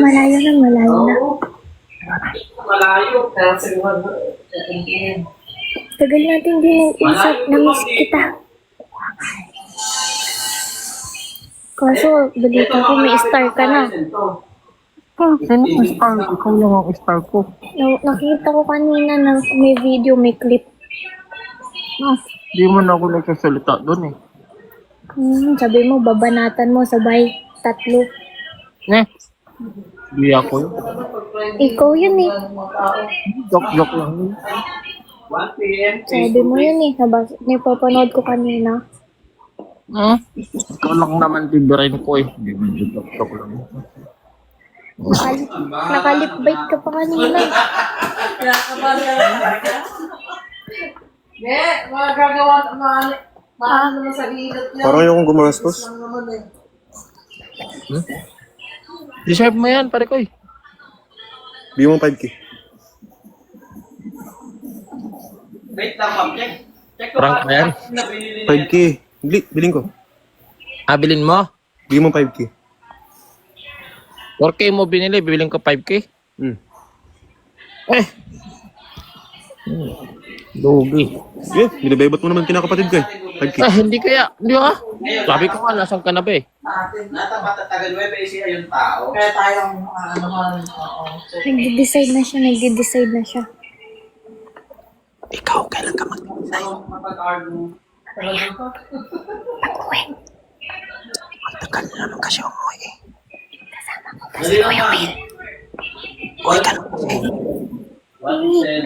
Malayo na, malayo na. Malayo. Tagal natin din nag-usap. Namiss kita. Kaso, balita ko may star ka na. Sino ang star? Ikaw lang ang star ko. Nakita ko kanina na may video, may clip. Di mo na ako nagsasalita doon eh. Sabi mo, babanatan mo sabay tatlo. Di ako yun. Ikaw yun eh. Joke lang yun. Sabi mo yun eh. Napapanood ko kanina. Ikaw lang naman tibirain ko eh. Di mo joke lang yun. Nakalip-bite ka pa kanina. Mga gagawa, maano naman sa ilot niya. Parang yung gumastos. Deserve mo yan, pare ko eh. Bigyan mo 5K. Wait lang, ma'am. Check ko. Prank ba yan? 5K. Biling ko. Bilin mo? Bigyan mo 5K. 4K mo binili, bibiling ko 5K? Lugi. Binibebot mo naman kinakapatid ko eh. 5K. Hindi kaya. Hindi ka. Sabi ko nga, nasan ka na ba eh? Taga Nueva Ecija yung tao. Kaya tayong, Nagde-decide na siya. Ikaw, kailan ka mag-decide? Pag-uwi. Magtagal na naman kasi umuwi eh. Uy ka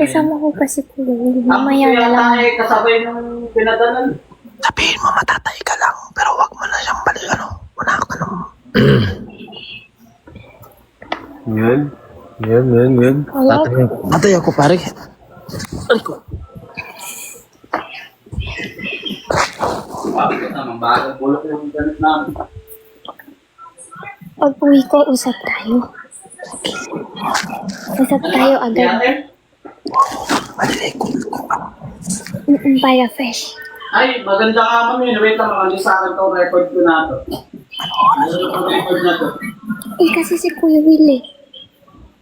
Kasama ko pa si Kuya Will. Mamaya na lang. Kasabay nung pinadalan. Sabihin mo matatay ka lang, pero wag mo na siyang balikan. Wala ka nang... Yan. Tatay ako, pare. Ay ko. Sabi ko naman, bagong bulok yung ganit namin. Pag uwi ko, usap tayo. Usap tayo agad. Para fresh. Ay, maganda nga mami. Wait lang, mga sa akin to, record ko na to. Ano record na to? Kasi si Kuya Will eh.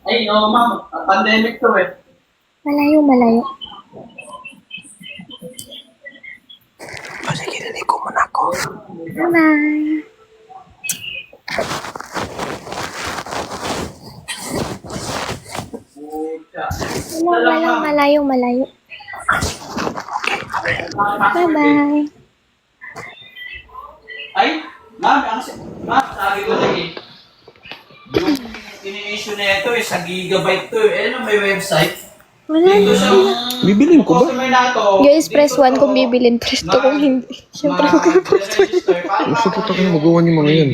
Ay, no, ma'am. Pandemic to eh. Malayo. Sige, niligo mo na ako. Bye-bye. Malayo. Bye-bye. Ay, ma'am, sabi ko lagi. Yung ini-issue na ito sa gigabyte to eh. Ano, may website? Wala na. Bibiling ko ba? Guys, press 1 kung bibilin. Press 2 kung hindi. Siyempre, Gusto ko tayo magawa niyo mga yan.